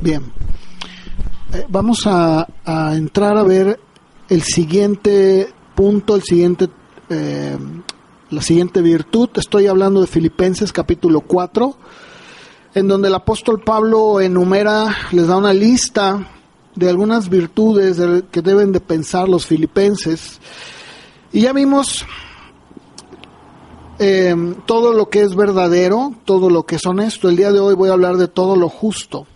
Bien, vamos a entrar a ver el siguiente punto, la siguiente virtud. Estoy hablando de Filipenses capítulo 4, en donde el apóstol Pablo enumera, les da una lista de algunas virtudes que deben de pensar los filipenses. Y ya vimos todo lo que es verdadero, todo lo que es honesto. El día de hoy voy a hablar de todo lo justo.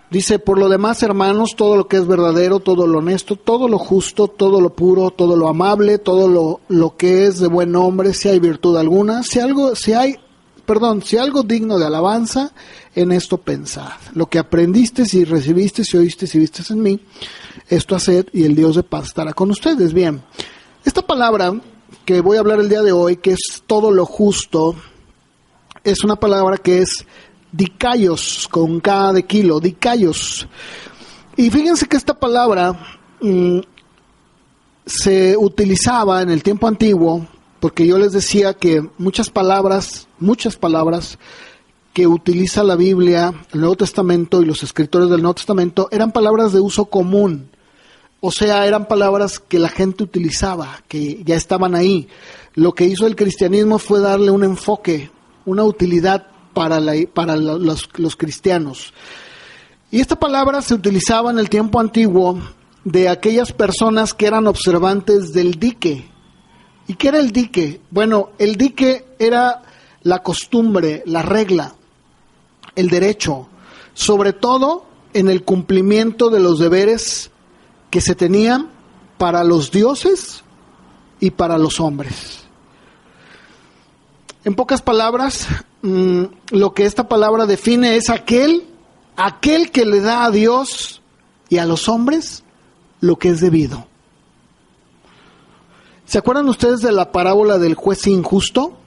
Dice, por lo demás, hermanos, todo lo que es verdadero, todo lo honesto, todo lo justo, todo lo puro, todo lo amable, todo lo que es de buen nombre, si hay virtud alguna, si algo digno de alabanza, en esto pensad. Lo que aprendiste, si recibiste, si oíste, si viste en mí, esto haced, y el Dios de paz estará con ustedes. Bien, esta palabra que voy a hablar el día de hoy, que es todo lo justo, es una palabra que es dikaios, con K de kilo, dikaios. Y fíjense que esta palabra se utilizaba en el tiempo antiguo, porque yo les decía que muchas palabras que utiliza la Biblia, el Nuevo Testamento y los escritores del Nuevo Testamento eran palabras de uso común. O sea, eran palabras que la gente utilizaba, que ya estaban ahí. Lo que hizo el cristianismo fue darle un enfoque, una utilidad para los cristianos. Y esta palabra se utilizaba en el tiempo antiguo de aquellas personas que eran observantes del dique. ¿Y qué era el dique? Bueno, el dique era la costumbre, la regla, el derecho, sobre todo en el cumplimiento de los deberes que se tenían para los dioses y para los hombres. En pocas palabras, lo que esta palabra define es aquel que le da a Dios y a los hombres lo que es debido. ¿Se acuerdan ustedes de la parábola del juez injusto?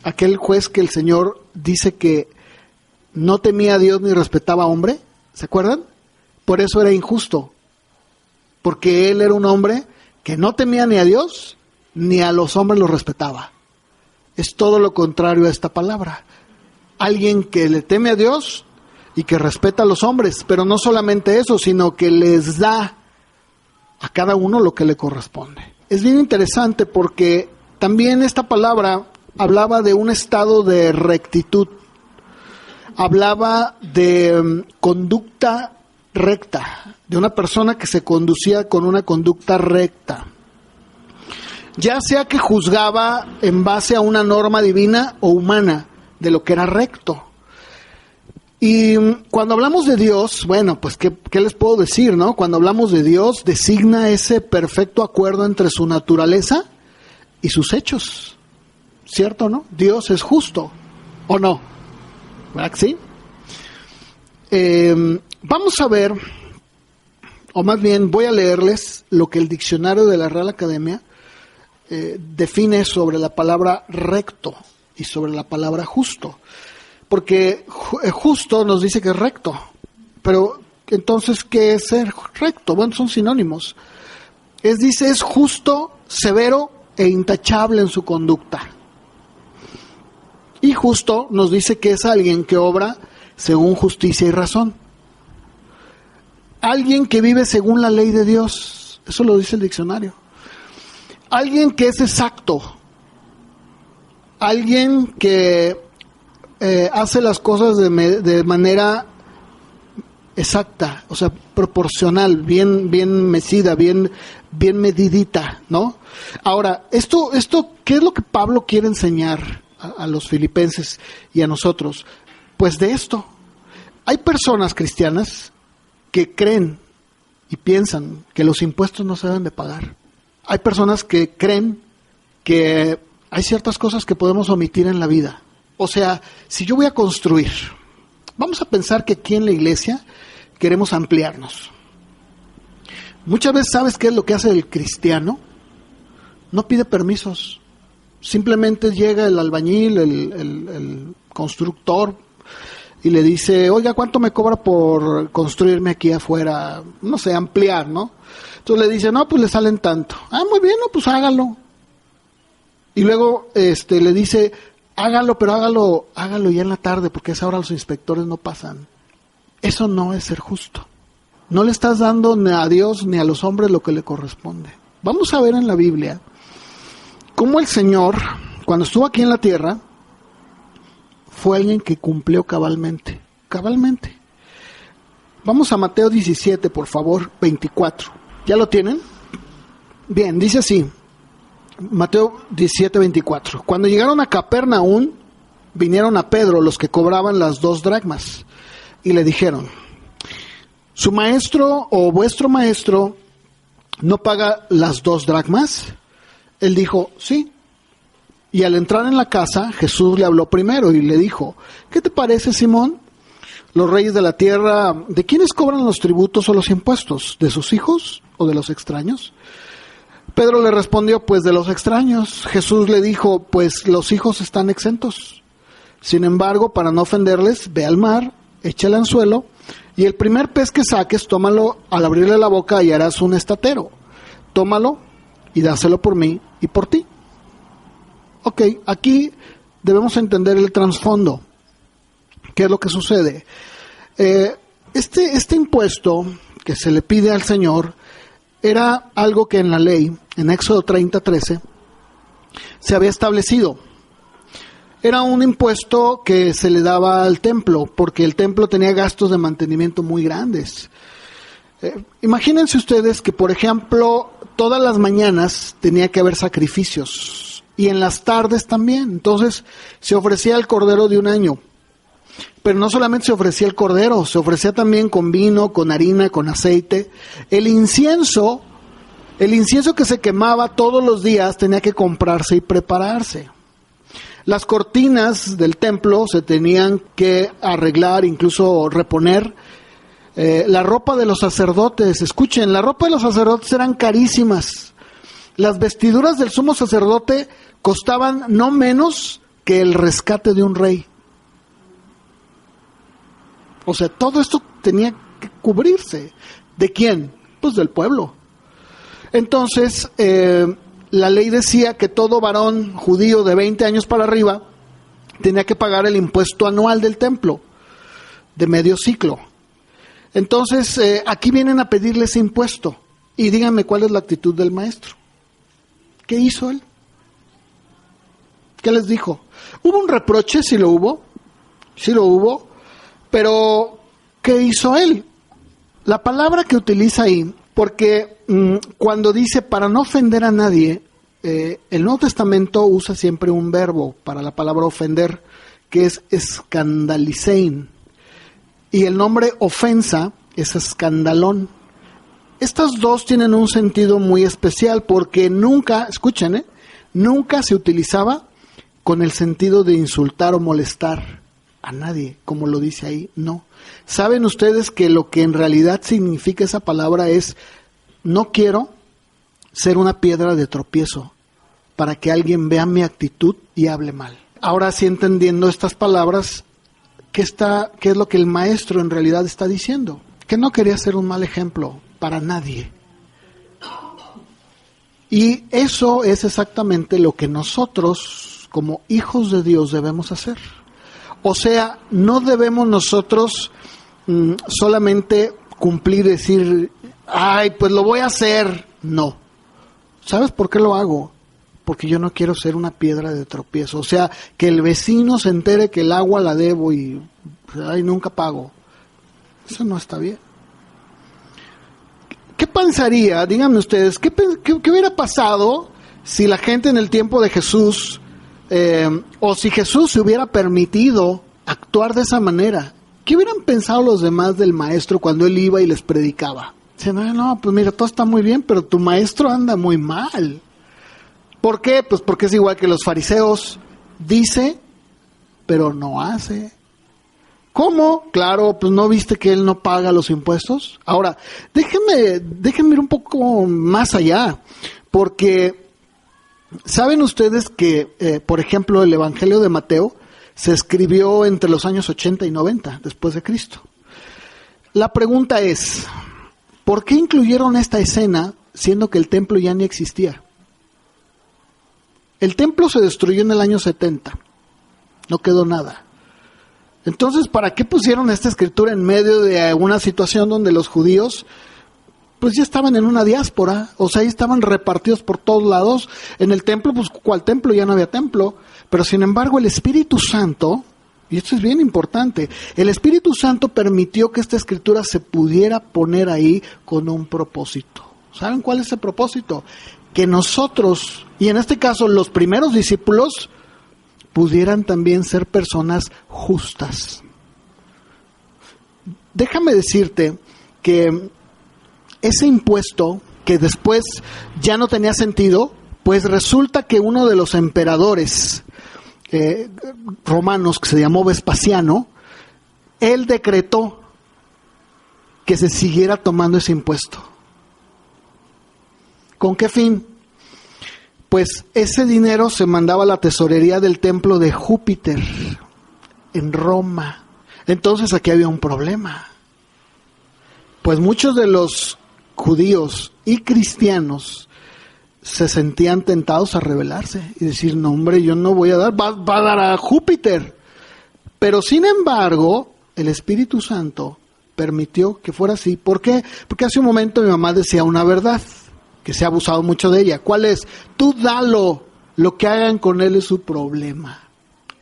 Aquel juez que el Señor dice que no temía a Dios ni respetaba a hombre. ¿Se acuerdan? Por eso era injusto. Porque él era un hombre que no temía ni a Dios ni a los hombres los respetaba. Es todo lo contrario a esta palabra. Alguien que le teme a Dios y que respeta a los hombres, pero no solamente eso, sino que les da a cada uno lo que le corresponde. Es bien interesante porque también esta palabra hablaba de un estado de rectitud, hablaba de conducta recta, de una persona que se conducía con una conducta recta, ya sea que juzgaba en base a una norma divina o humana de lo que era recto. Y cuando hablamos de Dios, bueno, pues ¿qué les puedo decir, no? Cuando hablamos de Dios, designa ese perfecto acuerdo entre su naturaleza y sus hechos, ¿cierto, no? Dios es justo, ¿o no? ¿Verdad que sí? Vamos a ver, o más bien voy a leerles lo que el diccionario de la Real Academia define sobre la palabra recto y sobre la palabra justo. Porque justo nos dice que es recto, pero entonces, ¿qué es ser recto? Bueno, son sinónimos. Dice, es justo, severo e intachable en su conducta. Y justo nos dice que es alguien que obra según justicia y razón. Alguien que vive según la ley de Dios. Eso lo dice el diccionario. Alguien que es exacto. Alguien que hace las cosas de manera exacta, o sea, proporcional, bien mecida, bien medidita, ¿no? Ahora, esto, ¿qué es lo que Pablo quiere enseñar a los filipenses y a nosotros? Pues de esto. Hay personas cristianas que creen y piensan que los impuestos no se deben de pagar. Hay personas que creen que hay ciertas cosas que podemos omitir en la vida. O sea, si yo voy a construir, vamos a pensar que aquí en la iglesia queremos ampliarnos. Muchas veces, ¿sabes qué es lo que hace el cristiano? No pide permisos. Simplemente llega el albañil, el constructor, y le dice, oiga, ¿cuánto me cobra por construirme aquí afuera? No sé, ampliar, ¿no? Entonces le dice, no, pues le salen tanto. Ah, muy bien, no, pues hágalo. Y luego le dice, hágalo, pero hágalo ya en la tarde, porque a esa hora los inspectores no pasan. Eso no es ser justo. No le estás dando ni a Dios ni a los hombres lo que le corresponde. Vamos a ver en la Biblia cómo el Señor, cuando estuvo aquí en la tierra, fue alguien que cumplió cabalmente. Cabalmente. Vamos a Mateo 17, por favor, 24. ¿Ya lo tienen? Bien, dice así. Mateo 17, 24. Cuando llegaron a Capernaum, vinieron a Pedro los que cobraban las 2 dracmas y le dijeron: ¿su maestro o vuestro maestro no paga las 2 dracmas? Él dijo: sí. Y al entrar en la casa, Jesús le habló primero y le dijo: ¿qué te parece, Simón? Los reyes de la tierra, ¿de quiénes cobran los tributos o los impuestos? ¿De sus hijos o de los extraños? Pedro le respondió: pues de los extraños. Jesús le dijo: pues los hijos están exentos. Sin embargo, para no ofenderles, ve al mar, echa el anzuelo, y el primer pez que saques, tómalo al abrirle la boca y harás un estatero. Tómalo y dáselo por mí y por ti. Ok, aquí debemos entender el trasfondo. ¿Qué es lo que sucede? Este impuesto que se le pide al Señor era algo que en la ley, en Éxodo 30:13, se había establecido. Era un impuesto que se le daba al templo, porque el templo tenía gastos de mantenimiento muy grandes. Imagínense ustedes que, por ejemplo, todas las mañanas tenía que haber sacrificios, y en las tardes también. Entonces se ofrecía el cordero de un año. Pero no solamente se ofrecía el cordero, se ofrecía también con vino, con harina, con aceite. El incienso que se quemaba todos los días tenía que comprarse y prepararse. Las cortinas del templo se tenían que arreglar, incluso reponer. La ropa de los sacerdotes, escuchen, la ropa de los sacerdotes eran carísimas. Las vestiduras del sumo sacerdote costaban no menos que el rescate de un rey. O sea, todo esto tenía que cubrirse. ¿De quién? Pues del pueblo. Entonces, la ley decía que todo varón judío de 20 años para arriba tenía que pagar el impuesto anual del templo, de medio ciclo. Entonces, aquí vienen a pedirle ese impuesto. Y díganme cuál es la actitud del maestro. ¿Qué hizo él? ¿Qué les dijo? ¿Hubo un reproche? Sí lo hubo. Sí lo hubo. Pero, ¿qué hizo él? La palabra que utiliza ahí, porque cuando dice para no ofender a nadie, el Nuevo Testamento usa siempre un verbo para la palabra ofender, que es escandalizein. Y el nombre ofensa es escandalón. Estas dos tienen un sentido muy especial porque nunca, escuchen, nunca se utilizaba con el sentido de insultar o molestar a nadie, como lo dice ahí, no. ¿Saben ustedes que lo que en realidad significa esa palabra es: no quiero ser una piedra de tropiezo para que alguien vea mi actitud y hable mal? Ahora sí, entendiendo estas palabras, ¿qué es lo que el maestro en realidad está diciendo? Que no quería ser un mal ejemplo para nadie. Y eso es exactamente lo que nosotros, como hijos de Dios, debemos hacer. O sea, no debemos nosotros solamente cumplir y decir: ay, pues lo voy a hacer. No. ¿Sabes por qué lo hago? Porque yo no quiero ser una piedra de tropiezo. O sea, que el vecino se entere que el agua la debo y ay, nunca pago. Eso no está bien. ¿Qué pensaría, díganme ustedes, qué hubiera pasado si la gente en el tiempo de Jesús, o si Jesús se hubiera permitido actuar de esa manera? ¿Qué hubieran pensado los demás del maestro cuando él iba y les predicaba? Dicen: no, pues mira, todo está muy bien, pero tu maestro anda muy mal. ¿Por qué? Pues porque es igual que los fariseos, dice, pero no hace. ¿Cómo? Claro, pues ¿no viste que él no paga los impuestos? Ahora, déjenme ir un poco más allá, porque ¿saben ustedes que, por ejemplo, el Evangelio de Mateo se escribió entre los años 80 y 90 después de Cristo? La pregunta es: ¿por qué incluyeron esta escena siendo que el templo ya ni existía? El templo se destruyó en el año 70, no quedó nada. Entonces, ¿para qué pusieron esta escritura en medio de una situación donde los judíos pues ya estaban en una diáspora? O sea, ahí estaban repartidos por todos lados. En el templo, pues ¿cuál templo? Ya no había templo. Pero sin embargo el Espíritu Santo, y esto es bien importante, el Espíritu Santo permitió que esta escritura se pudiera poner ahí con un propósito. ¿Saben cuál es ese propósito? Que nosotros, y en este caso los primeros discípulos, pudieran también ser personas justas. Déjame decirte que ese impuesto, que después ya no tenía sentido, pues resulta que uno de los emperadores romanos, que se llamó Vespasiano, él decretó que se siguiera tomando ese impuesto. ¿Con qué fin? Pues ese dinero se mandaba a la tesorería del templo de Júpiter en Roma. Entonces aquí había un problema. Pues muchos de los judíos y cristianos se sentían tentados a rebelarse y decir, no hombre, yo no voy a dar, va a dar a Júpiter. Pero sin embargo, el Espíritu Santo permitió que fuera así. ¿Por qué? Porque hace un momento mi mamá decía una verdad, que se ha abusado mucho de ella. ¿Cuál es? Tú dalo, lo que hagan con él es su problema.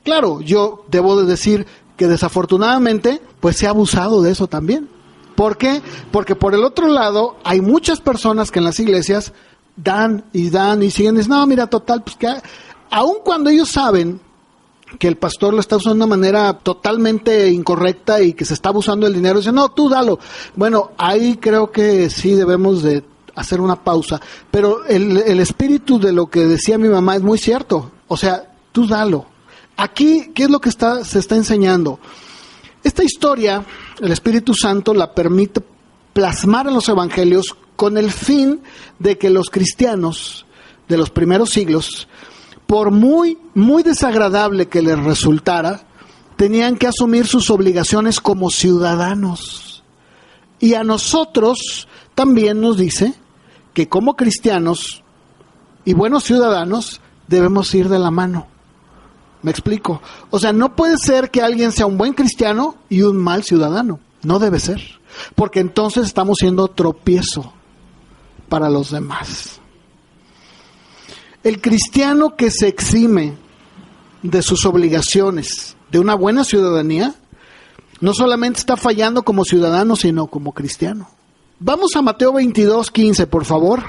Claro, yo debo de decir que desafortunadamente, pues se ha abusado de eso también. ¿Por qué? Porque por el otro lado, hay muchas personas que en las iglesias dan y siguen diciendo, no, mira, total, pues que aun cuando ellos saben que el pastor lo está usando de una manera totalmente incorrecta y que se está abusando del dinero, dicen, no, tú dalo. Bueno, ahí creo que sí debemos de hacer una pausa, pero el espíritu de lo que decía mi mamá es muy cierto. O sea, tú dalo. Aquí, ¿qué es lo que se está enseñando? Esta historia, el Espíritu Santo la permite plasmar en los evangelios con el fin de que los cristianos de los primeros siglos, por muy desagradable que les resultara, tenían que asumir sus obligaciones como ciudadanos. Y a nosotros también nos dice que como cristianos y buenos ciudadanos debemos ir de la mano. ¿Me explico? O sea, no puede ser que alguien sea un buen cristiano y un mal ciudadano. No debe ser. Porque entonces estamos siendo tropiezo para los demás. El cristiano que se exime de sus obligaciones, de una buena ciudadanía, no solamente está fallando como ciudadano, sino como cristiano. Vamos a Mateo 22:15, por favor.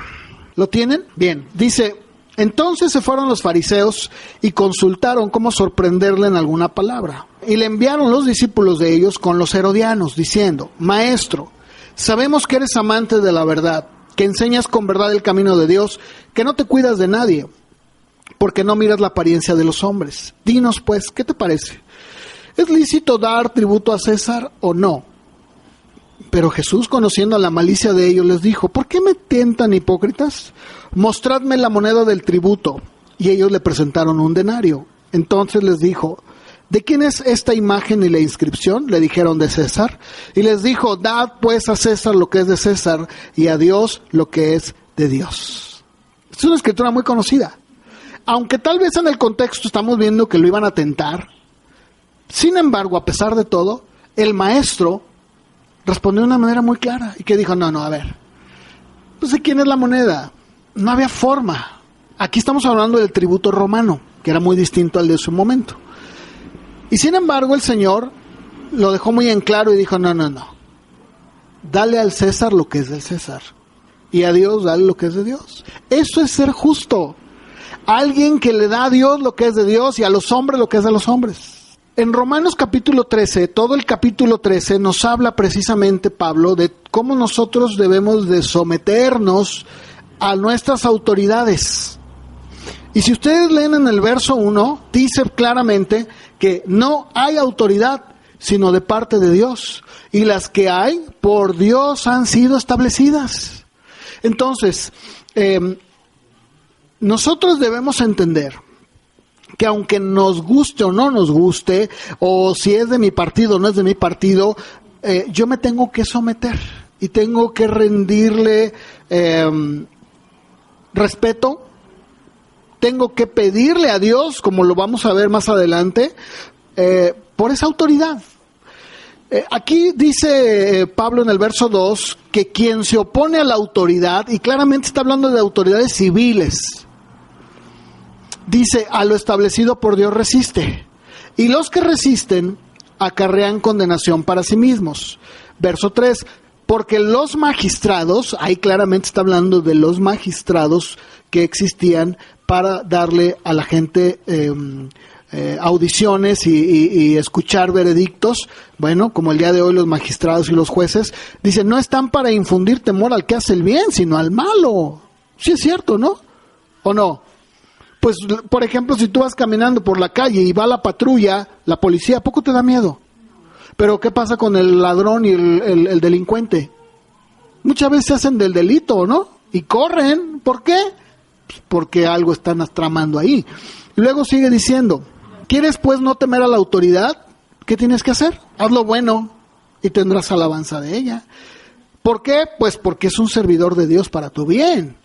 ¿Lo tienen? Bien, dice, entonces se fueron los fariseos y consultaron cómo sorprenderle en alguna palabra. Y le enviaron los discípulos de ellos con los herodianos, diciendo, Maestro, sabemos que eres amante de la verdad, que enseñas con verdad el camino de Dios, que no te cuidas de nadie, porque no miras la apariencia de los hombres. Dinos pues, ¿qué te parece? ¿Es lícito dar tributo a César o no? Pero Jesús, conociendo la malicia de ellos, les dijo, ¿por qué me tientan, hipócritas? Mostradme la moneda del tributo. Y ellos le presentaron un denario. Entonces les dijo, ¿de quién es esta imagen y la inscripción? Le dijeron, de César. Y les dijo, dad pues a César lo que es de César y a Dios lo que es de Dios. Es una escritura muy conocida. Aunque tal vez en el contexto estamos viendo que lo iban a tentar. Sin embargo, a pesar de todo, el maestro respondió de una manera muy clara. Y que dijo, no, a ver, pues ¿de quién es la moneda? No había forma. Aquí estamos hablando del tributo romano, que era muy distinto al de su momento. Y sin embargo el Señor lo dejó muy en claro y dijo, no. Dale al César lo que es del César. Y a Dios dale lo que es de Dios. Eso es ser justo. Alguien que le da a Dios lo que es de Dios y a los hombres lo que es de los hombres. En Romanos capítulo 13, todo el capítulo 13 nos habla precisamente Pablo de cómo nosotros debemos de someternos a nuestras autoridades. Y si ustedes leen en el verso 1, dice claramente que no hay autoridad sino de parte de Dios. Y las que hay por Dios han sido establecidas. Entonces, nosotros debemos entender que aunque nos guste o no nos guste, o si es de mi partido o no es de mi partido, yo me tengo que someter y tengo que rendirle respeto, tengo que pedirle a Dios, como lo vamos a ver más adelante, por esa autoridad. Aquí dice Pablo en el verso 2 que quien se opone a la autoridad, y claramente está hablando de autoridades civiles, dice, a lo establecido por Dios resiste, y los que resisten acarrean condenación para sí mismos. Verso 3, porque los magistrados, ahí claramente está hablando de los magistrados que existían para darle a la gente audiciones y escuchar veredictos, bueno, como el día de hoy los magistrados y los jueces, dicen, no están para infundir temor al que hace el bien, sino al malo. Sí es cierto, ¿no? ¿O no? Pues, por ejemplo, si tú vas caminando por la calle y va la patrulla, la policía, ¿a poco te da miedo? Pero ¿qué pasa con el ladrón y el delincuente? Muchas veces se hacen del delito, ¿no? Y corren. ¿Por qué? Pues porque algo están tramando ahí. Y luego sigue diciendo, ¿quieres pues no temer a la autoridad? ¿Qué tienes que hacer? Haz lo bueno y tendrás alabanza de ella. ¿Por qué? Pues porque es un servidor de Dios para tu bien.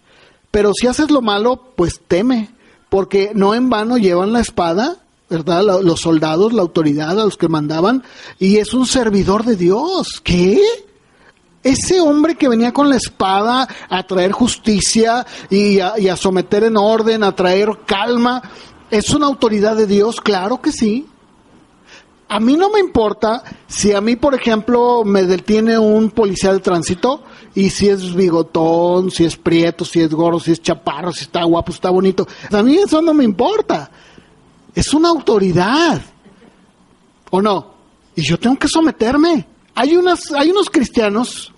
Pero si haces lo malo, pues teme, porque no en vano llevan la espada, ¿verdad? Los soldados, la autoridad, a los que mandaban, y es un servidor de Dios. ¿Qué? Ese hombre que venía con la espada a traer justicia y a someter en orden, a traer calma, ¿es una autoridad de Dios? Claro que sí. A mí no me importa si a mí, por ejemplo, me detiene un policía de tránsito y si es bigotón, si es prieto, si es gordo, si es chaparro, si está guapo, si está bonito. A mí eso no me importa. Es una autoridad. ¿O no? Y yo tengo que someterme. Hay unos cristianos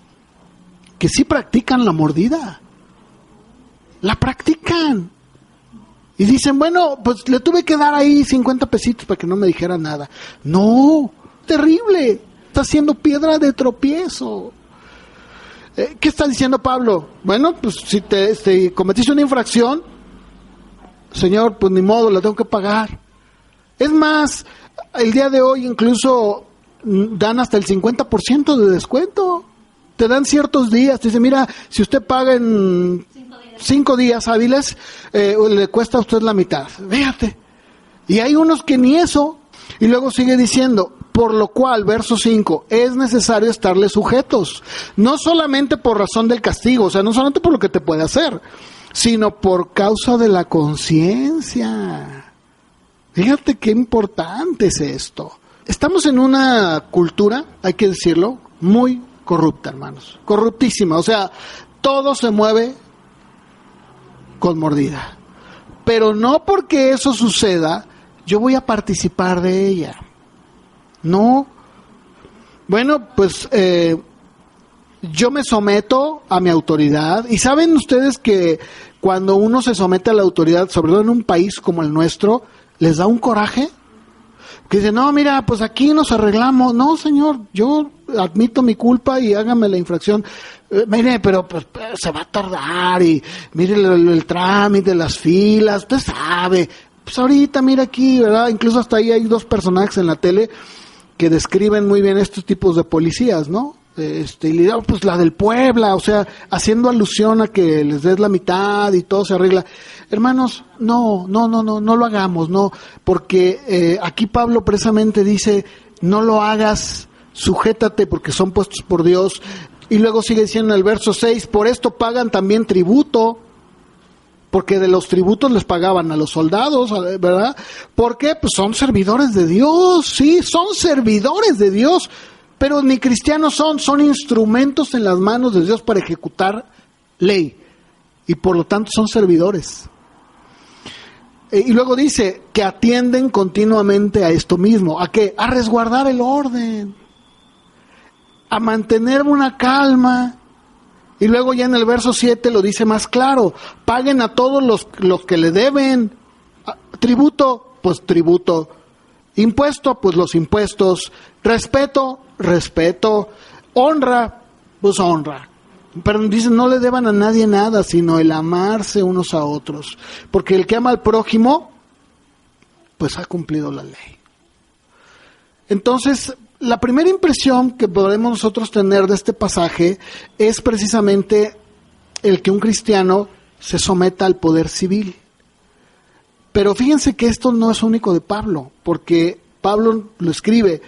que sí practican la mordida. La practican. Y dicen, bueno, pues le tuve que dar ahí 50 pesitos para que no me dijera nada. No, terrible. Está siendo piedra de tropiezo. ¿Qué está diciendo Pablo? Bueno, pues si cometiste una infracción, Señor, pues ni modo, la tengo que pagar. Es más, el día de hoy incluso dan hasta el 50% de descuento. Te dan ciertos días. Te dicen, mira, si usted paga en 5 días hábiles, le cuesta a usted la mitad. Fíjate. Y hay unos que ni eso. Y luego sigue diciendo, por lo cual, verso 5, es necesario estarle sujetos. No solamente por razón del castigo, o sea, no solamente por lo que te puede hacer, sino por causa de la conciencia. Fíjate qué importante es esto. Estamos en una cultura, hay que decirlo, muy corrupta, hermanos. Corruptísima. O sea, todo se mueve con mordida. Pero no porque eso suceda, yo voy a participar de ella. No. Bueno, pues yo me someto a mi autoridad. Y saben ustedes que cuando uno se somete a la autoridad, sobre todo en un país como el nuestro, les da un coraje. Que dicen, no, mira, pues aquí nos arreglamos. No, señor, yo admito mi culpa y hágame la infracción. Mire, pero pues, se va a tardar y mire el trámite, las filas, usted sabe. Pues ahorita, mira aquí, ¿verdad? Incluso hasta ahí hay 2 personajes en la tele que describen muy bien estos tipos de policías, ¿no? Y le digo, pues la del Puebla, o sea, haciendo alusión a que les des la mitad y todo se arregla. Hermanos, no lo hagamos, no, porque aquí Pablo precisamente dice, no lo hagas, sujétate porque son puestos por Dios. Y luego sigue diciendo en el verso 6, por esto pagan también tributo, porque de los tributos les pagaban a los soldados, ¿verdad? ¿Por qué? Pues son servidores de Dios, sí, son servidores de Dios, pero ni cristianos son instrumentos en las manos de Dios para ejecutar ley, y por lo tanto son servidores. Y luego dice que atienden continuamente a esto mismo, ¿a qué? A resguardar el orden, a mantener una calma. Y luego ya en el verso 7 lo dice más claro, paguen a todos los que le deben. Tributo, pues tributo. Impuesto, pues los impuestos. Respeto, respeto. Honra, pues honra. Pero dicen, no le deban a nadie nada, sino el amarse unos a otros. Porque el que ama al prójimo, pues ha cumplido la ley. Entonces, la primera impresión que podemos nosotros tener de este pasaje es precisamente el que un cristiano se someta al poder civil. Pero fíjense que esto no es único de Pablo, porque Pablo lo escribe.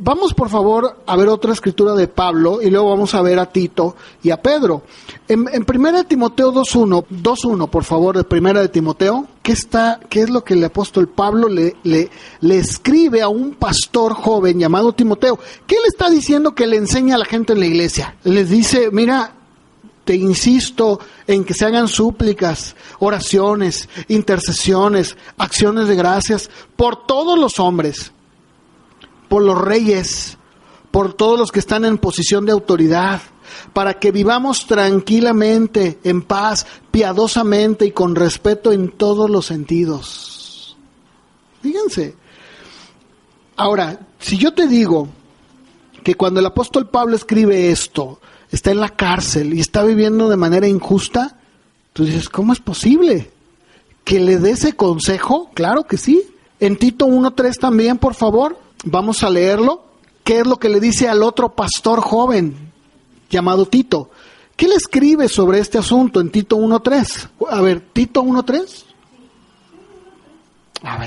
Vamos por favor a ver otra escritura de Pablo y luego vamos a ver a Tito y a Pedro. En 1 Timoteo 2.1, por favor, de 1 Timoteo, ¿qué es lo que el apóstol Pablo le escribe a un pastor joven llamado Timoteo? ¿Qué le está diciendo que le enseña a la gente en la iglesia? Les dice, mira, te insisto en que se hagan súplicas, oraciones, intercesiones, acciones de gracias por todos los hombres, por los reyes, por todos los que están en posición de autoridad, para que vivamos tranquilamente, en paz, piadosamente y con respeto en todos los sentidos. Fíjense. Ahora, si yo te digo que cuando el apóstol Pablo escribe esto, está en la cárcel y está viviendo de manera injusta, tú dices, ¿cómo es posible que le dé ese consejo? Claro que sí. En Tito 1.3 también, por favor. Vamos a leerlo. ¿Qué es lo que le dice al otro pastor joven llamado Tito? ¿Qué le escribe sobre este asunto en Tito 1.3? A ver, Tito 1.3. A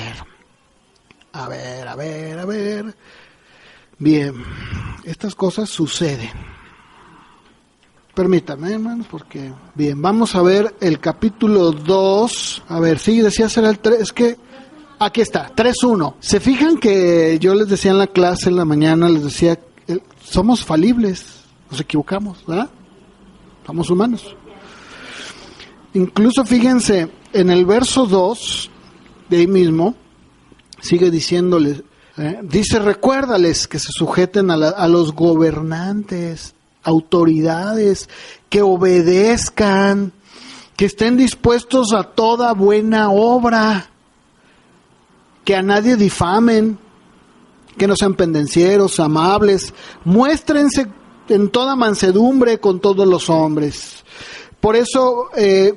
ver. Bien, estas cosas suceden. Permítanme, hermanos, porque... Bien, vamos a ver el capítulo 2. A ver, sí, decía ser el 3, es que... Aquí está, 3.1. ¿Se fijan que yo les decía en la clase en la mañana, les decía, somos falibles, nos equivocamos, ¿verdad? Somos humanos. Incluso fíjense, en el verso 2, de ahí mismo, sigue diciéndoles, dice, recuérdales que se sujeten a los gobernantes, autoridades, que obedezcan, que estén dispuestos a toda buena obra, que a nadie difamen, que no sean pendencieros, amables, muéstrense en toda mansedumbre con todos los hombres. Por eso,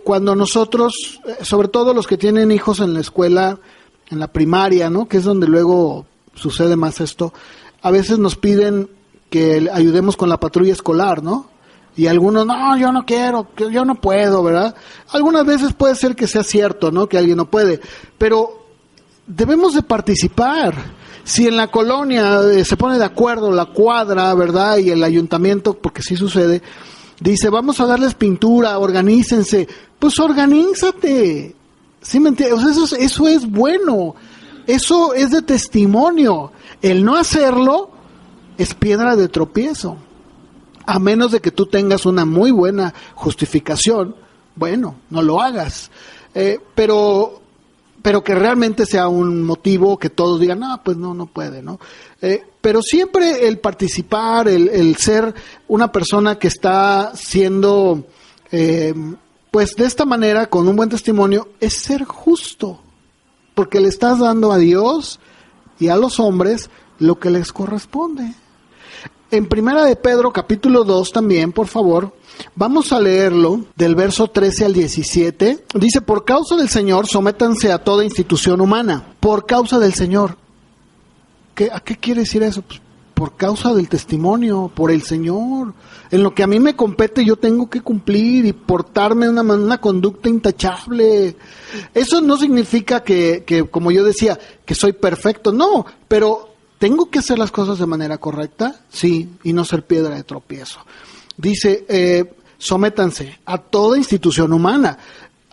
cuando nosotros, sobre todo los que tienen hijos en la escuela, en la primaria, ¿no?, que es donde luego sucede más esto, a veces nos piden que ayudemos con la patrulla escolar, ¿no? Y algunos, no, yo no quiero, yo no puedo, ¿verdad? Algunas veces puede ser que sea cierto, ¿no?, que alguien no puede, pero debemos de participar. Si en la colonia se pone de acuerdo la cuadra, ¿verdad?, y el ayuntamiento, porque sí sucede, dice, vamos a darles pintura, organícense, pues organízate. ¿Sí me entiendes? O sea, eso es bueno, eso es de testimonio. El no hacerlo es piedra de tropiezo. A menos de que tú tengas una muy buena justificación, bueno, no lo hagas. Pero que realmente sea un motivo que todos digan, no, pues no puede, ¿no? Pero siempre el participar, el ser una persona que está siendo, pues de esta manera, con un buen testimonio, es ser justo, porque le estás dando a Dios y a los hombres lo que les corresponde. En 1 Pedro, capítulo 2 también, por favor, vamos a leerlo del verso 13 al 17. Dice, por causa del Señor, sométanse a toda institución humana. Por causa del Señor. ¿A qué quiere decir eso? Pues, por causa del testimonio, por el Señor. En lo que a mí me compete yo tengo que cumplir y portarme una conducta intachable. Eso no significa que, como yo decía, que soy perfecto. No, pero ¿tengo que hacer las cosas de manera correcta? Sí, y no ser piedra de tropiezo. Dice, sométanse a toda institución humana,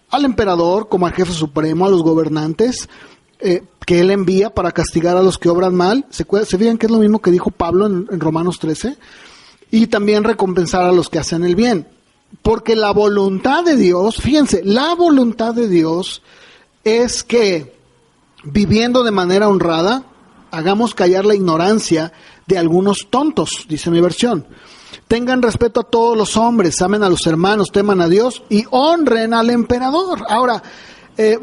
al emperador como al jefe supremo, a los gobernantes que él envía para castigar a los que obran mal. ¿Se fijan que es lo mismo que dijo Pablo en Romanos 13? Y también recompensar a los que hacen el bien. Porque la voluntad de Dios, fíjense, la voluntad de Dios es que, viviendo de manera honrada, hagamos callar la ignorancia de algunos tontos, dice mi versión. Tengan respeto a todos los hombres, amen a los hermanos, teman a Dios y honren al emperador. Ahora,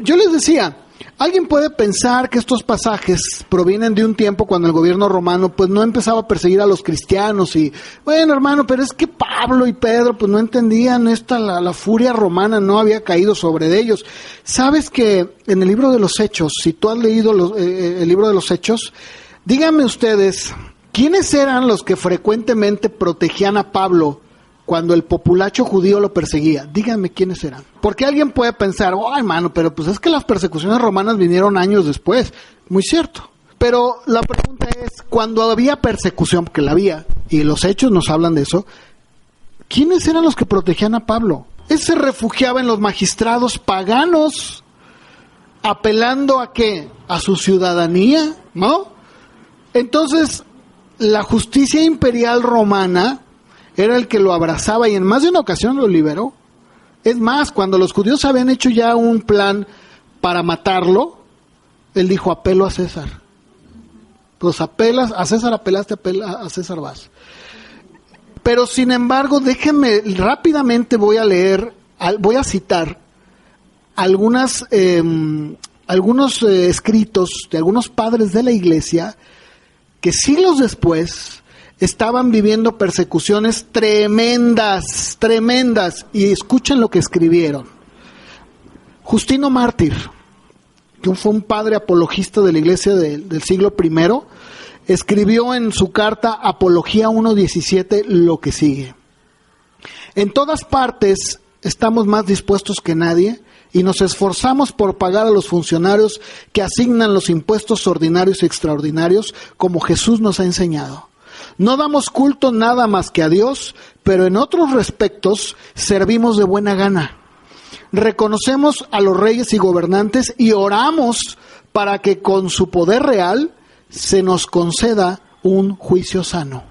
yo les decía, alguien puede pensar que estos pasajes provienen de un tiempo cuando el gobierno romano pues no empezaba a perseguir a los cristianos y, bueno, hermano, pero es que Pablo y Pedro pues no entendían la furia romana no había caído sobre ellos. ¿Sabes que en el libro de los Hechos, si tú has leído el libro de los Hechos, díganme ustedes, ¿quiénes eran los que frecuentemente protegían a Pablo cuando el populacho judío lo perseguía? Díganme quiénes eran. Porque alguien puede pensar, oh hermano, pero pues es que las persecuciones romanas vinieron años después. Muy cierto. Pero la pregunta es, cuando había persecución, porque la había, y los hechos nos hablan de eso, ¿quiénes eran los que protegían a Pablo? Él se refugiaba en los magistrados paganos, apelando ¿a qué? A su ciudadanía, ¿no? Entonces, la justicia imperial romana era el que lo abrazaba y en más de una ocasión lo liberó. Es más, cuando los judíos habían hecho ya un plan para matarlo, él dijo, apelo a César. Pues apelas a César, apelaste, a César vas. Pero sin embargo, déjenme, rápidamente voy a citar algunos escritos de algunos padres de la iglesia que siglos después estaban viviendo persecuciones tremendas, y escuchen lo que escribieron. Justino Mártir, que fue un padre apologista de la iglesia del siglo I, escribió en su carta Apología 1.17 lo que sigue. En todas partes estamos más dispuestos que nadie y nos esforzamos por pagar a los funcionarios que asignan los impuestos ordinarios y extraordinarios, como Jesús nos ha enseñado. No damos culto nada más que a Dios, pero en otros respectos servimos de buena gana. Reconocemos a los reyes y gobernantes y oramos para que con su poder real se nos conceda un juicio sano.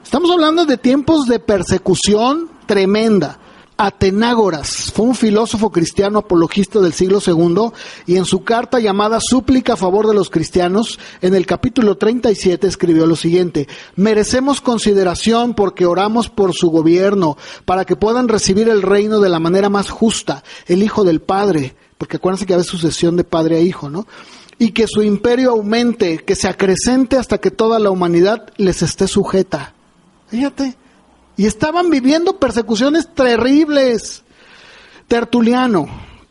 Estamos hablando de tiempos de persecución tremenda. Atenágoras fue un filósofo cristiano apologista del siglo II y en su carta llamada Súplica a favor de los cristianos, en el capítulo 37 escribió lo siguiente: merecemos consideración porque oramos por su gobierno, para que puedan recibir el reino de la manera más justa, el Hijo del Padre, porque acuérdense que había sucesión de padre a hijo, ¿no? Y que su imperio aumente, que se acrecente hasta que toda la humanidad les esté sujeta. Fíjate. Y estaban viviendo persecuciones terribles. Tertuliano,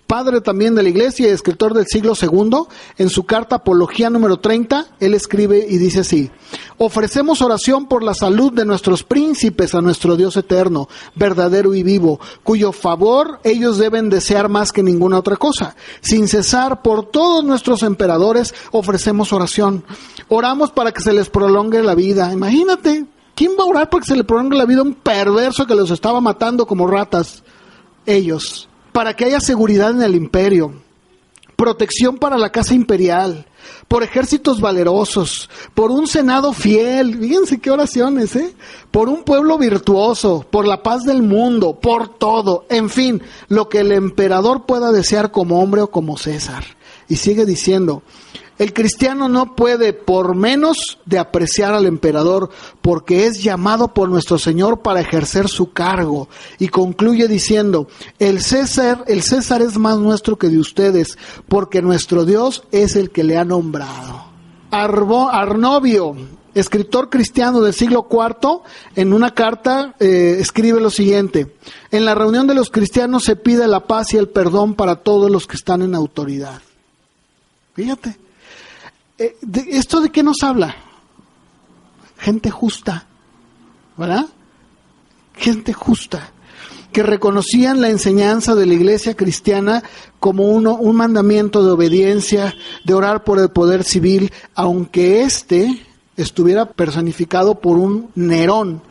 padre también de la iglesia y escritor del siglo II, en su carta Apología número 30, él escribe y dice así: ofrecemos oración por la salud de nuestros príncipes a nuestro Dios eterno, verdadero y vivo, cuyo favor ellos deben desear más que ninguna otra cosa. Sin cesar, por todos nuestros emperadores ofrecemos oración. Oramos para que se les prolongue la vida. Imagínate, ¿quién va a orar para que se le prolongue la vida a un perverso que los estaba matando como ratas? Ellos. Para que haya seguridad en el imperio, protección para la casa imperial, por ejércitos valerosos, por un senado fiel, fíjense qué oraciones, por un pueblo virtuoso, por la paz del mundo, por todo, en fin, lo que el emperador pueda desear como hombre o como César. Y sigue diciendo: el cristiano no puede por menos de apreciar al emperador, porque es llamado por nuestro Señor para ejercer su cargo. Y concluye diciendo: el César es más nuestro que de ustedes, porque nuestro Dios es el que le ha nombrado. Arnovio, escritor cristiano del siglo IV, en una carta escribe lo siguiente: en la reunión de los cristianos se pide la paz y el perdón para todos los que están en autoridad. Fíjate. ¿Esto de qué nos habla? Gente justa, ¿verdad? Gente justa, que reconocían la enseñanza de la iglesia cristiana como un mandamiento de obediencia, de orar por el poder civil, aunque éste estuviera personificado por un Nerón.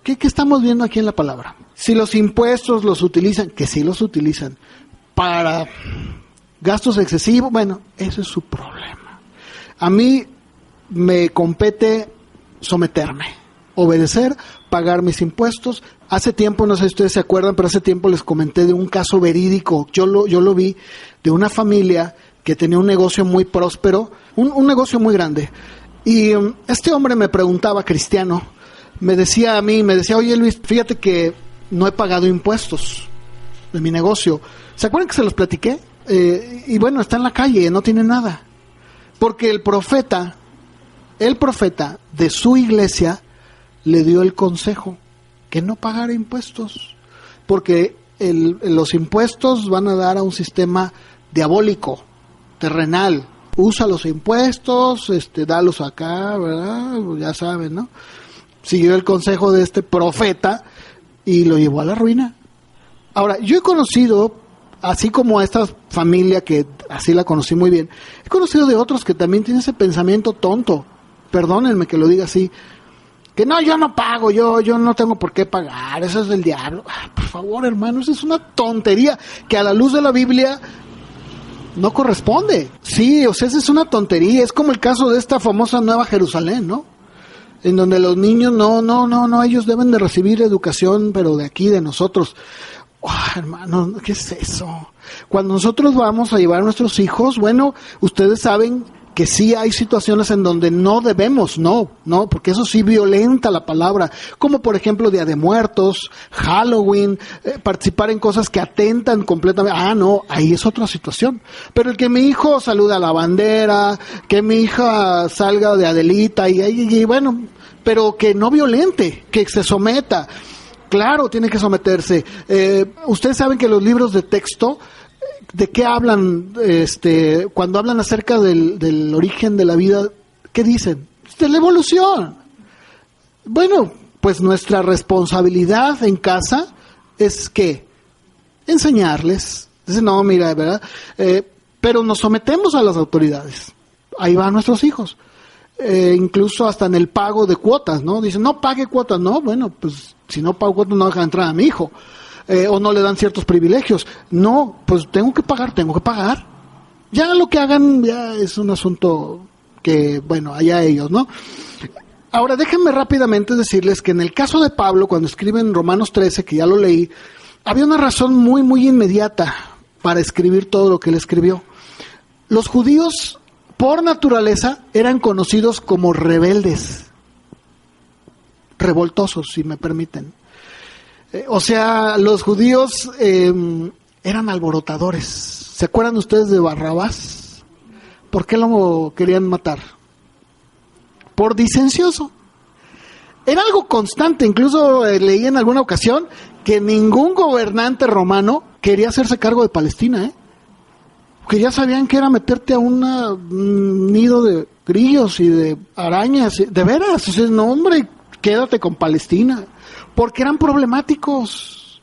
¿Qué estamos viendo aquí en la palabra? Si los impuestos los utilizan, que sí los utilizan, para gastos excesivos, bueno, eso es su problema. A mí me compete someterme, obedecer, pagar mis impuestos. Hace tiempo, no sé si ustedes se acuerdan, pero hace tiempo les comenté de un caso verídico. Yo lo vi, de una familia que tenía un negocio muy próspero, un negocio muy grande. Y este hombre me preguntaba, cristiano, me decía, oye Luis, fíjate que no he pagado impuestos de mi negocio. ¿Se acuerdan que se los platiqué? Y bueno, está en la calle, no tiene nada. Porque el profeta de su iglesia le dio el consejo que no pagara impuestos, porque los impuestos van a dar a un sistema diabólico, terrenal. Usa los impuestos, dalos acá, ¿verdad? Ya saben, ¿no? Siguió el consejo de este profeta y lo llevó a la ruina. Ahora, yo he conocido así como a esta familia que así la conocí muy bien, he conocido de otros que también tienen ese pensamiento tonto, perdónenme que lo diga así, que no, yo no pago, yo no tengo por qué pagar, eso es del diablo. Por favor, hermanos, es una tontería que a la luz de la Biblia no corresponde. Sí, o sea, esa es una tontería, es como el caso de esta famosa Nueva Jerusalén, ¿no? En donde los niños no, ellos deben de recibir educación, pero de aquí, de nosotros. Hermano, ¿qué es eso? Cuando nosotros vamos a llevar a nuestros hijos, bueno, ustedes saben que sí hay situaciones en donde no debemos, no, porque eso sí violenta la palabra, como por ejemplo Día de Muertos, Halloween, participar en cosas que atentan completamente, no, ahí es otra situación. Pero el que mi hijo saluda a la bandera, que mi hija salga de Adelita y bueno, pero que no violente, que se someta. Claro, tiene que someterse. Ustedes saben que los libros de texto, ¿de qué hablan? Cuando hablan acerca del origen de la vida, ¿qué dicen? De la evolución. Bueno, pues nuestra responsabilidad en casa es ¿qué? Enseñarles. Dicen, no, mira, ¿verdad? Pero nos sometemos a las autoridades. Ahí van nuestros hijos. Incluso hasta en el pago de cuotas, ¿no? Dicen, no pague cuotas. No, bueno, pues si no pago cuotas no deja entrar a mi hijo. O no le dan ciertos privilegios. No, pues tengo que pagar. Ya lo que hagan ya es un asunto que, bueno, allá ellos, ¿no? Ahora, déjenme rápidamente decirles que en el caso de Pablo, cuando escribe en Romanos 13, que ya lo leí, había una razón muy, muy inmediata para escribir todo lo que él escribió. Los judíos, por naturaleza, eran conocidos como rebeldes, revoltosos, si me permiten. O sea, los judíos eran alborotadores. ¿Se acuerdan ustedes de Barrabás? ¿Por qué lo querían matar? Por disencioso. Era algo constante. Incluso leí en alguna ocasión que ningún gobernante romano quería hacerse cargo de Palestina, que ya sabían que era meterte a un nido de grillos y de arañas. De veras, o sea, no, hombre, quédate con Palestina. Porque eran problemáticos.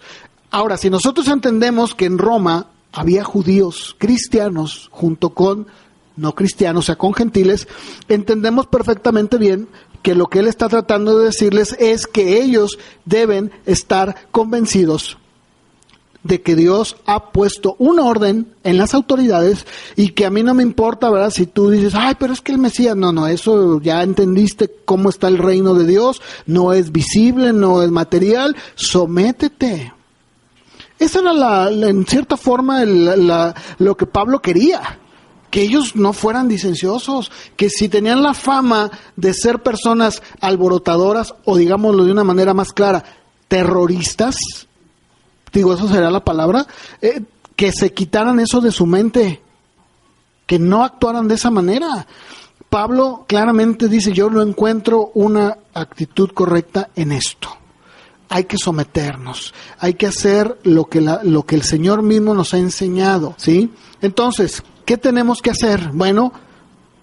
Ahora, si nosotros entendemos que en Roma había judíos cristianos junto con no cristianos, o sea, con gentiles, entendemos perfectamente bien que lo que él está tratando de decirles es que ellos deben estar convencidos de que Dios ha puesto un orden en las autoridades y que a mí no me importa, ¿verdad? Si tú dices, pero es que el Mesías, no, eso ya entendiste cómo está el reino de Dios, no es visible, no es material, sométete. Esa era en cierta forma lo que Pablo quería, que ellos no fueran disenciosos, que si tenían la fama de ser personas alborotadoras o digámoslo de una manera más clara, terroristas, eso será la palabra, que se quitaran eso de su mente, que no actuaran de esa manera. Pablo claramente dice, yo no encuentro una actitud correcta en esto. Hay que someternos, hay que hacer lo que el Señor mismo nos ha enseñado, ¿sí? Entonces, ¿qué tenemos que hacer? Bueno,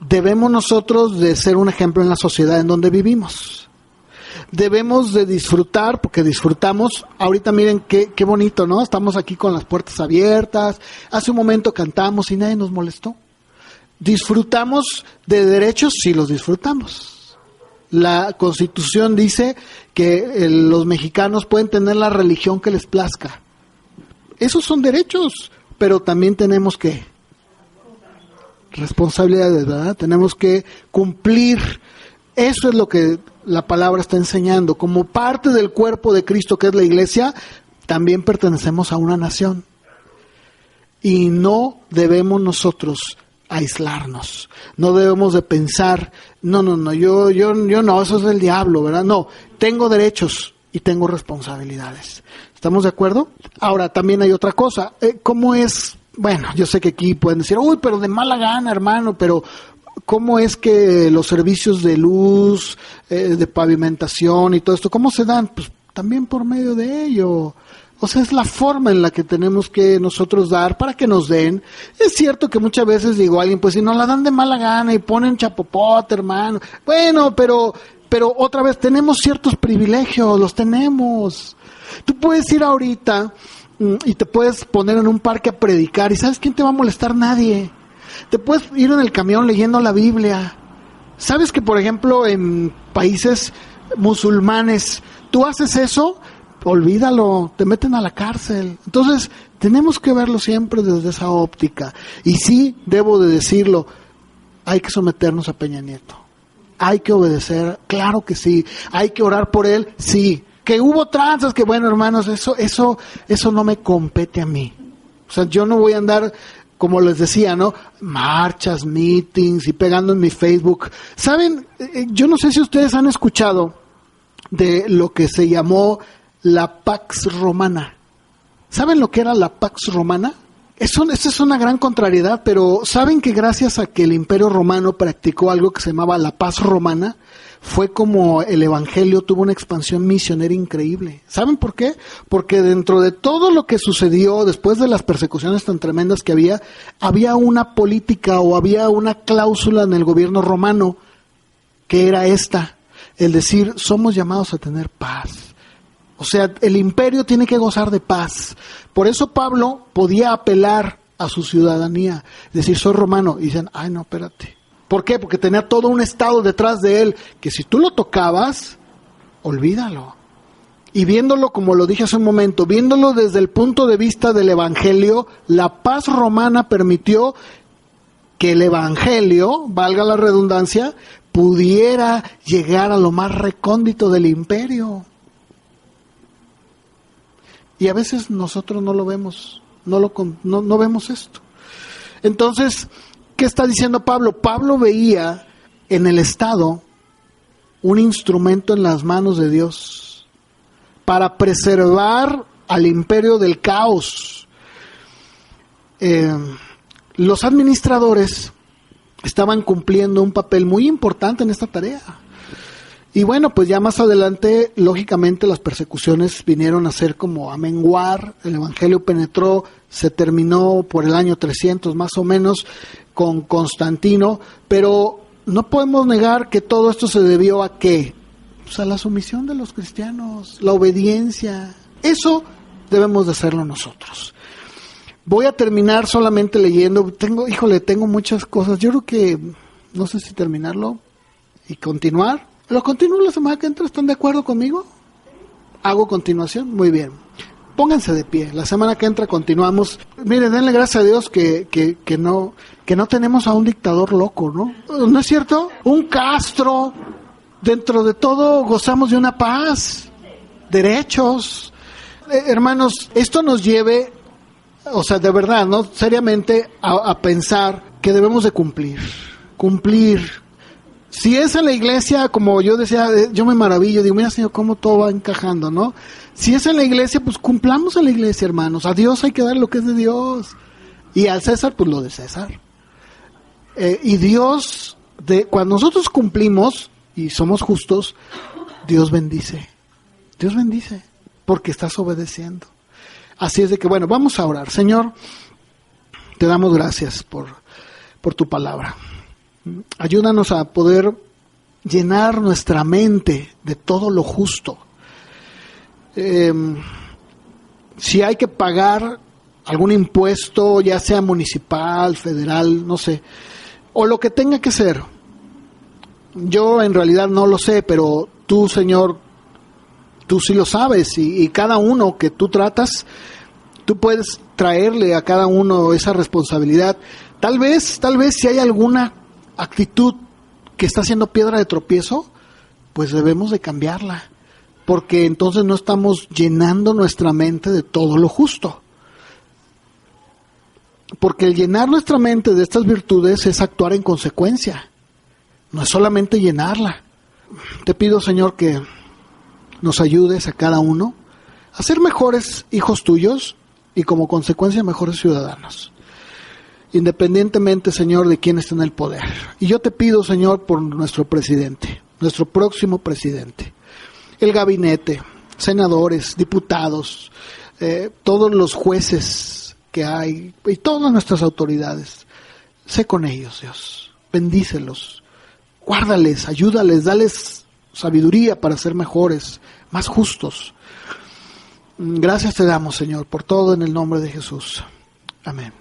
debemos nosotros de ser un ejemplo en la sociedad en donde vivimos. Debemos de disfrutar, porque disfrutamos. Ahorita miren qué bonito, ¿no? Estamos aquí con las puertas abiertas. Hace un momento cantamos y nadie nos molestó. Disfrutamos de derechos, sí los disfrutamos. La Constitución dice que los mexicanos pueden tener la religión que les plazca. Esos son derechos, pero también tenemos que responsabilidades, ¿verdad? Tenemos que cumplir. Eso es lo que la palabra está enseñando. Como parte del cuerpo de Cristo, que es la iglesia, también pertenecemos a una nación. Y no debemos nosotros aislarnos. No debemos de pensar, yo no, eso es del diablo, ¿verdad? No, tengo derechos y tengo responsabilidades. ¿Estamos de acuerdo? Ahora, también hay otra cosa. ¿Cómo es? Bueno, yo sé que aquí pueden decir, pero de mala gana, hermano, pero ¿cómo es que los servicios de luz, de pavimentación y todo esto, cómo se dan? Pues también por medio de ello. O sea, es la forma en la que tenemos que nosotros dar para que nos den. Es cierto que muchas veces digo a alguien, pues si nos la dan de mala gana y ponen chapopote, hermano. Bueno, pero otra vez tenemos ciertos privilegios, los tenemos. Tú puedes ir ahorita y te puedes poner en un parque a predicar y ¿sabes quién te va a molestar? Nadie. Te puedes ir en el camión leyendo la Biblia. ¿Sabes que, por ejemplo, en países musulmanes, tú haces eso? Olvídalo, te meten a la cárcel. Entonces, tenemos que verlo siempre desde esa óptica. Y sí, debo de decirlo, hay que someternos a Peña Nieto. Hay que obedecer, claro que sí. Hay que orar por él, sí. Que hubo tranzas, que bueno, hermanos, eso no me compete a mí. O sea, yo no voy a andar, como les decía, ¿no? Marchas, meetings y pegando en mi Facebook. ¿Saben? Yo no sé si ustedes han escuchado de lo que se llamó la Pax Romana. ¿Saben lo que era la Pax Romana? Esa es una gran contrariedad, pero ¿saben que gracias a que el Imperio Romano practicó algo que se llamaba la paz romana, fue como el Evangelio tuvo una expansión misionera increíble? ¿Saben por qué? Porque dentro de todo lo que sucedió después de las persecuciones tan tremendas que había una política o había una cláusula en el gobierno romano que era esta, el decir, somos llamados a tener paz. O sea, el imperio tiene que gozar de paz. Por eso Pablo podía apelar a su ciudadanía, decir, soy romano. Y dicen, ay no, espérate. ¿Por qué? Porque tenía todo un estado detrás de él, que si tú lo tocabas, olvídalo. Y viéndolo, como lo dije hace un momento, viéndolo desde el punto de vista del Evangelio, la paz romana permitió que el Evangelio, valga la redundancia, pudiera llegar a lo más recóndito del imperio. Y a veces nosotros no lo vemos, no vemos esto. Entonces, ¿qué está diciendo Pablo? Pablo veía en el Estado un instrumento en las manos de Dios para preservar al imperio del caos. Los administradores estaban cumpliendo un papel muy importante en esta tarea. Y bueno, pues ya más adelante, lógicamente, las persecuciones vinieron a ser como a menguar, el Evangelio penetró, se terminó por el año 300 más o menos con Constantino, pero no podemos negar que todo esto se debió a ¿qué? Pues a la sumisión de los cristianos, la obediencia. Eso debemos de hacerlo nosotros. Voy a terminar solamente leyendo, tengo muchas cosas, yo creo que, no sé si terminarlo y continuar. ¿Lo continúo la semana que entra? ¿Están de acuerdo conmigo? ¿Hago continuación? Muy bien. Pónganse de pie. La semana que entra continuamos. Miren, denle gracias a Dios que no tenemos a un dictador loco, ¿no? ¿No es cierto? Un Castro. Dentro de todo gozamos de una paz. Derechos. Hermanos, esto nos lleve, o sea, de verdad, ¿no? Seriamente a pensar que debemos de cumplir. Si es en la iglesia, como yo decía, yo me maravillo, digo, mira Señor, cómo todo va encajando, ¿no? Si es en la iglesia, pues cumplamos en la iglesia, hermanos. A Dios hay que dar lo que es de Dios. Y al César, pues lo de César. Y Dios, cuando nosotros cumplimos y somos justos, Dios bendice. Dios bendice, porque estás obedeciendo. Así es de que, bueno, vamos a orar. Señor, te damos gracias por tu palabra. Ayúdanos a poder llenar nuestra mente de todo lo justo. Si hay que pagar algún impuesto, ya sea municipal, federal, no sé, o lo que tenga que ser, yo en realidad no lo sé, pero tú, Señor, tú sí lo sabes, y cada uno que tú tratas, tú puedes traerle a cada uno esa responsabilidad. Tal vez si hay alguna actitud que está siendo piedra de tropiezo, pues debemos de cambiarla, porque entonces no estamos llenando nuestra mente de todo lo justo. Porque el llenar nuestra mente de estas virtudes es actuar en consecuencia, no es solamente llenarla. Te pido, Señor, que nos ayudes a cada uno a ser mejores hijos tuyos y como consecuencia mejores ciudadanos, independientemente, Señor, de quién está en el poder. Y yo te pido, Señor, por nuestro presidente, nuestro próximo presidente, el gabinete, senadores, diputados, todos los jueces que hay y todas nuestras autoridades. Sé con ellos, Dios. Bendícelos, guárdales, ayúdales, dales sabiduría para ser mejores, más justos. Gracias te damos, Señor, por todo en el nombre de Jesús. Amén.